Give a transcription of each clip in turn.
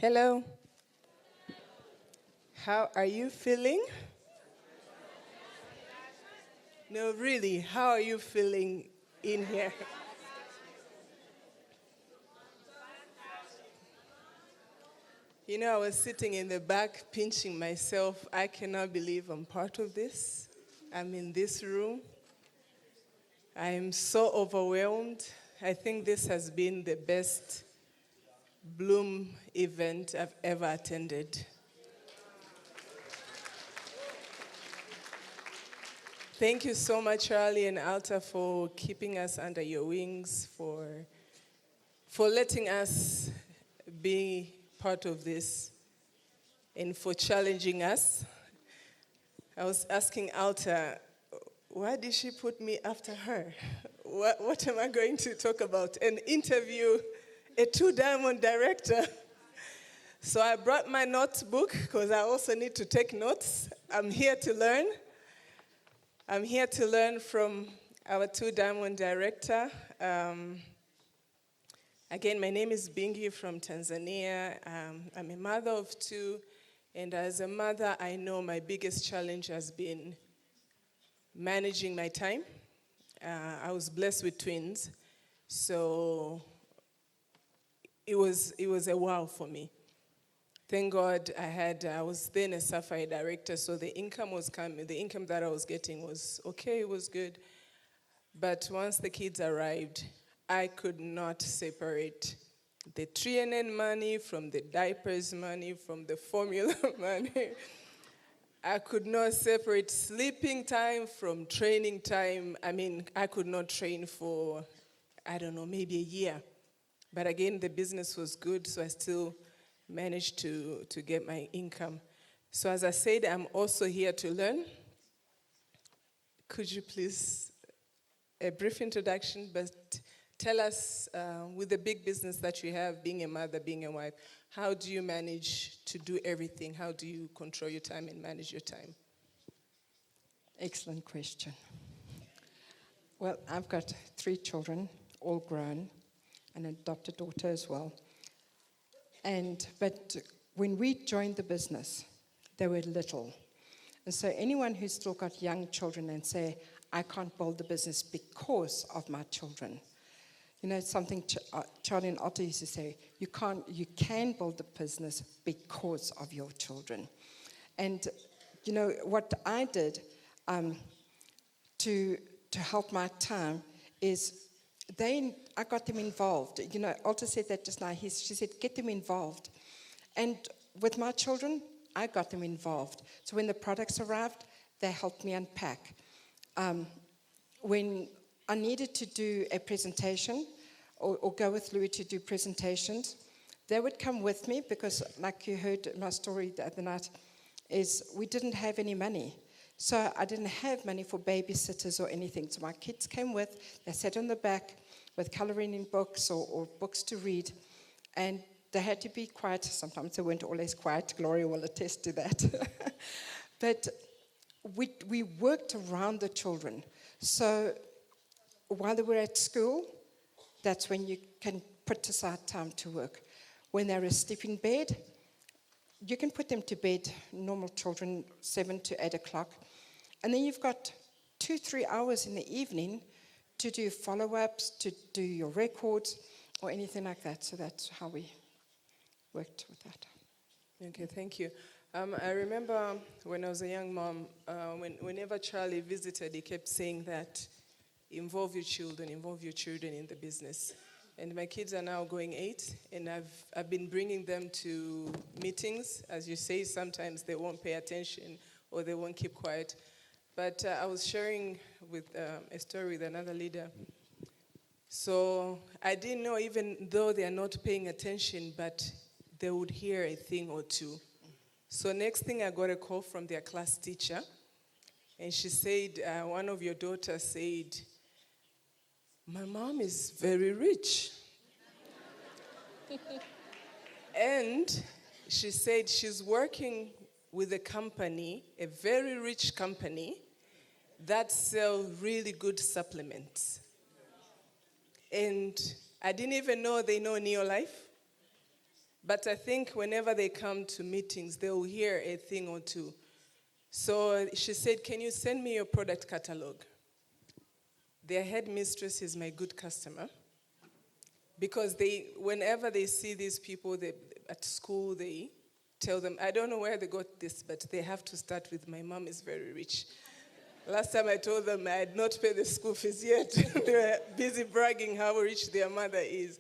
Hello. How are you feeling? No, really, how are you feeling in here? You know, I was sitting in the back pinching myself. I cannot believe I'm part of this. I'm in this room. I am so overwhelmed. I think this has been the best Bloom event I've ever attended. Thank you so much, Charlie and Alta, for keeping us under your wings, for letting us be part of this, and for challenging us. I was asking Alta, why did she put me after her? What am I going to talk about? An interview, a two-diamond director. So I brought my notebook because I also need to take notes. I'm here to learn. I'm here to learn from our two-diamond director. Again, my name is Bingi from Tanzania. I'm a mother of two, and as a mother, I know my biggest challenge has been managing my time. I was blessed with twins, so it was a wow for me. Thank God I was then a Sapphire director, so the income was coming. The income that I was getting was okay, it was good. But once the kids arrived, I could not separate the TNN money from the diapers money, from the formula money. I could not separate sleeping time from training time. I mean, I could not train for, I don't know, maybe a year. But again, the business was good, so I still managed to get my income. So as I said, I'm also here to learn. Could you please, a brief introduction, but tell us, with the big business that you have, being a mother, being a wife, how do you manage to do everything? How do you control your time and manage your time? Excellent question. Well, I've got 3 children, all grown, and an adopted daughter as well. But when we joined the business, they were little. And so anyone who's still got young children and say, I can't build the business because of my children. You know, it's something Charlie and Otto used to say, you can build the business because of your children. And, you know, what I did to help my time is I got them involved. You know, Alta said that just now. She said, get them involved. And with my children, I got them involved. So when the products arrived, they helped me unpack. When I needed to do a presentation or go with Louis to do presentations, they would come with me because, like you heard my story the other night, is we didn't have any money. So I didn't have money for babysitters or anything. So my kids came they sat on the back with coloring in books or books to read. And they had to be quiet. Sometimes they weren't always quiet. Gloria will attest to that. But we worked around the children. So while they were at school, that's when you can put aside time to work. When they're asleep in bed, you can put them to bed, normal children, 7 to 8 o'clock. And then you've got 2-3 hours in the evening to do follow-ups, to do your records, or anything like that. So that's how we worked with that. Okay, thank you. I remember when I was a young mom, whenever Charlie visited, he kept saying that involve your children in the business. And my kids are now going 8, and I've been bringing them to meetings. As you say, sometimes they won't pay attention or they won't keep quiet. But I was sharing with a story with another leader. So I didn't know, even though they are not paying attention, but they would hear a thing or two. So next thing, I got a call from their class teacher, and she said, one of your daughters said, my mom is very rich. And she said she's working with a company, a very rich company, that sell really good supplements. And I didn't even know they know Neolife. But I think whenever they come to meetings, they'll hear a thing or two. So she said, can you send me your product catalog? Their headmistress is my good customer. Because whenever they see these people at school, they tell them, I don't know where they got this, but they have to start with, my mom is very rich. Last time I told them I had not paid the school fees yet. They were busy bragging how rich their mother is.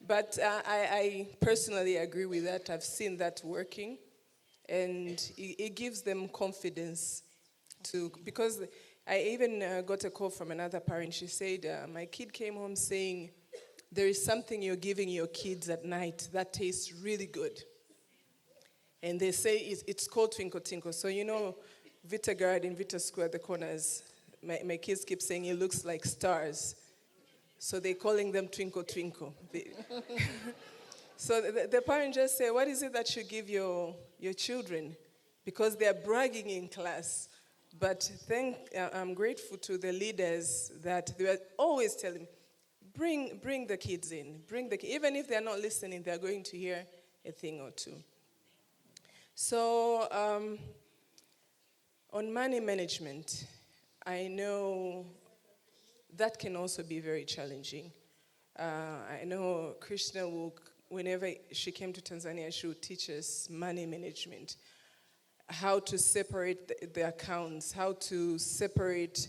But I personally agree with that. I've seen that working. And it gives them confidence because I even got a call from another parent. She said, my kid came home saying, there is something you're giving your kids at night that tastes really good. And they say it's called Twinkle Tinkle. So you know, Vita Garden, Vita Square, the corners, my kids keep saying it looks like stars. So they're calling them Twinkle Twinkle. So the parent just say, what is it that you give your children? Because they're bragging in class. But I'm grateful to the leaders that they were always telling, bring the kids in. Even if they're not listening, they're going to hear a thing or two. So on money management, I know that can also be very challenging. I know Krishna whenever she came to Tanzania, she would teach us money management, how to separate the accounts, how to separate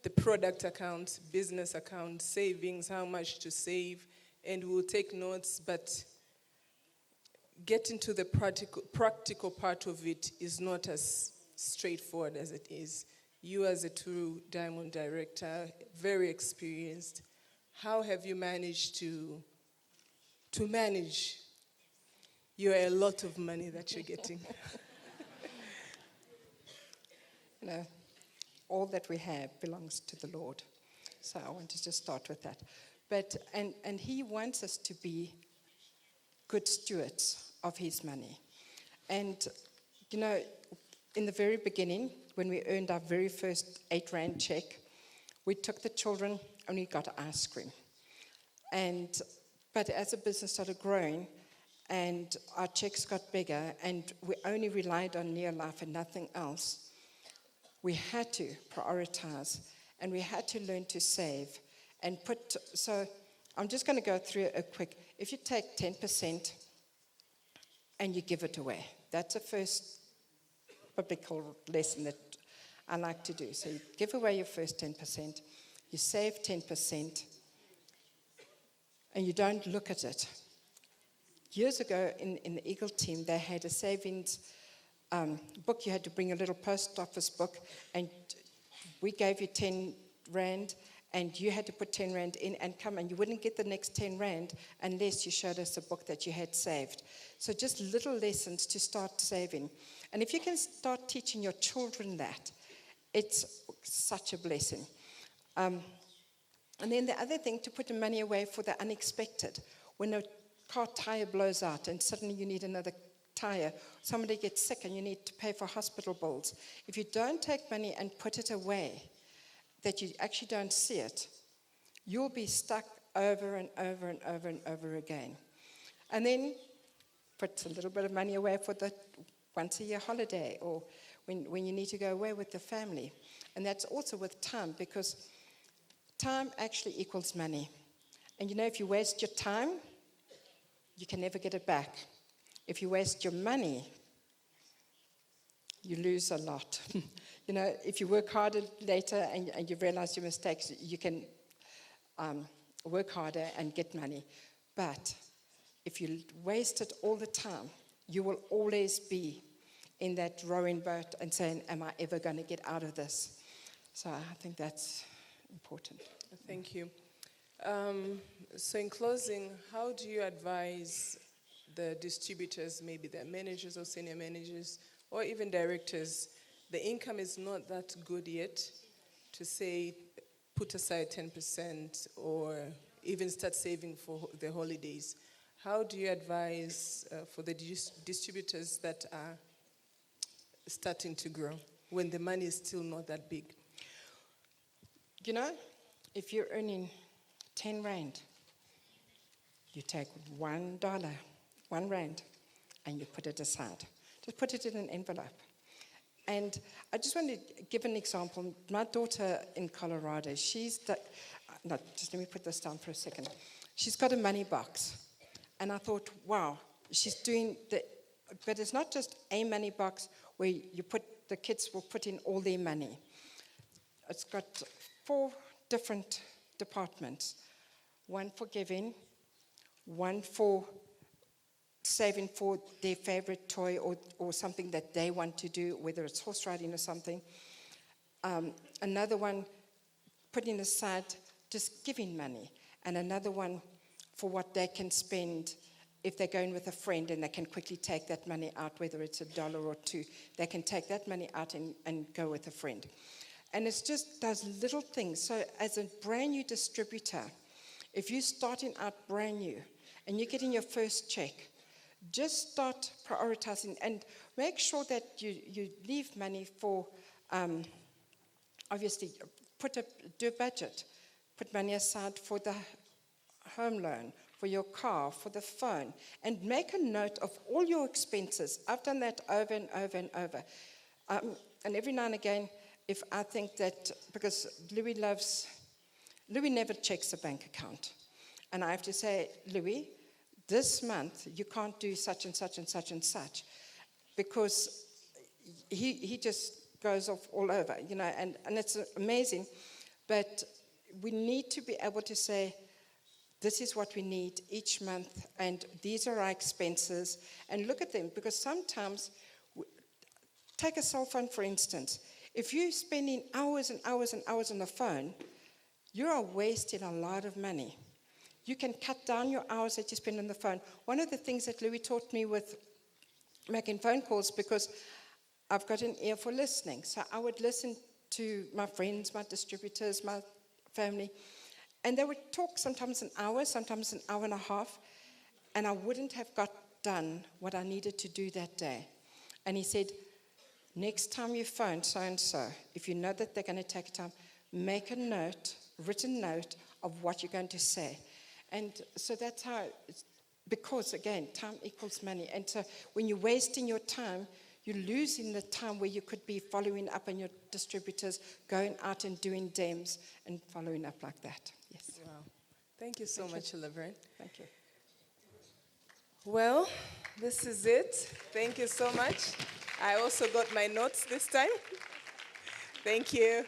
the product account, business account, savings, how much to save, and we'll take notes, but getting to the practical part of it is not as straightforward as it is. You as a true Diamond director, very experienced, how have you managed to manage a lot of money that you're getting? You know, all that we have belongs to the Lord. So I want to just start with that. But and He wants us to be good stewards of His money. And you know, in the very beginning, when we earned our very first 8 Rand check, we took the children and we got ice cream. But as the business started growing and our checks got bigger and we only relied on Near Life and nothing else, we had to prioritize and we had to learn to save and so I'm just going to go through a quick. If you take 10% and you give it away, that's the first biblical lesson that I like to do. So you give away your first 10%, you save 10%, and you don't look at it. Years ago in the Eagle team, they had a savings book. You had to bring a little post office book, and we gave you 10 Rand, and you had to put 10 Rand in and come, and you wouldn't get the next 10 Rand unless you showed us a book that you had saved. So just little lessons to start saving. And if you can start teaching your children that, it's such a blessing. And then the other thing, to put the money away for the unexpected. When a car tire blows out and suddenly you need another tire, somebody gets sick and you need to pay for hospital bills. If you don't take money and put it away, that you actually don't see it, you'll be stuck over and over and over and over again. And then put a little bit of money away for the once-a-year holiday or when you need to go away with the family. And that's also with time, because time actually equals money. And you know, if you waste your time, you can never get it back. If you waste your money, you lose a lot. You know, if you work harder later and you realize your mistakes, you can work harder and get money. But if you waste it all the time, you will always be in that rowing boat and saying, am I ever going to get out of this? So I think that's important. Thank you. So in closing, how do you advise the distributors, maybe their managers or senior managers, or even directors? The income is not that good yet to say, put aside 10% or even start saving for the holidays. How do you advise for the distributors that are starting to grow when the money is still not that big? You know, if you're earning 10 Rand, you take $1 R1, and you put it aside. Just put it in an envelope. And I just want to give an example. My daughter in Colorado, just let me put this down for a second. She's got a money box. And I thought, wow, she's doing but it's not just a money box where the kids will put in all their money. It's got 4 different departments. One for giving, one for saving for their favorite toy or something that they want to do, whether it's horse riding or something. Another one putting aside just giving money. And another one for what they can spend if they're going with a friend and they can quickly take that money out, whether it's $1 or $2. They can take that money out and go with a friend. And it's just those little things. So as a brand new distributor, if you're starting out brand new and you're getting your first check, just start prioritizing and make sure that you leave money for, obviously, do a budget. Put money aside for the home loan, for your car, for the phone, and make a note of all your expenses. I've done that over and over and over. And every now and again, if I think that, because Louis never checks a bank account. And I have to say, Louis, this month you can't do such and such and such and such, because he just goes off all over, and it's amazing. But we need to be able to say, this is what we need each month, and these are our expenses, and look at them, because sometimes, take a cell phone for instance, if you're spending hours and hours and hours on the phone, you are wasting a lot of money. You can cut down your hours that you spend on the phone. One of the things that Louis taught me with making phone calls, because I've got an ear for listening, so I would listen to my friends, my distributors, my family, and they would talk sometimes an hour, sometimes an hour and a half, and I wouldn't have got done what I needed to do that day. And he said, next time you phone so-and-so, if you know that they're going to take time, make a note, written note of what you're going to say. And so that's how, because again, time equals money. And so when you're wasting your time, you're losing the time where you could be following up on your distributors, going out and doing DEMS and following up like that. Yes. Wow. Thank you so much, Laverne. Thank you. Well, this is it. Thank you so much. I also got my notes this time. Thank you.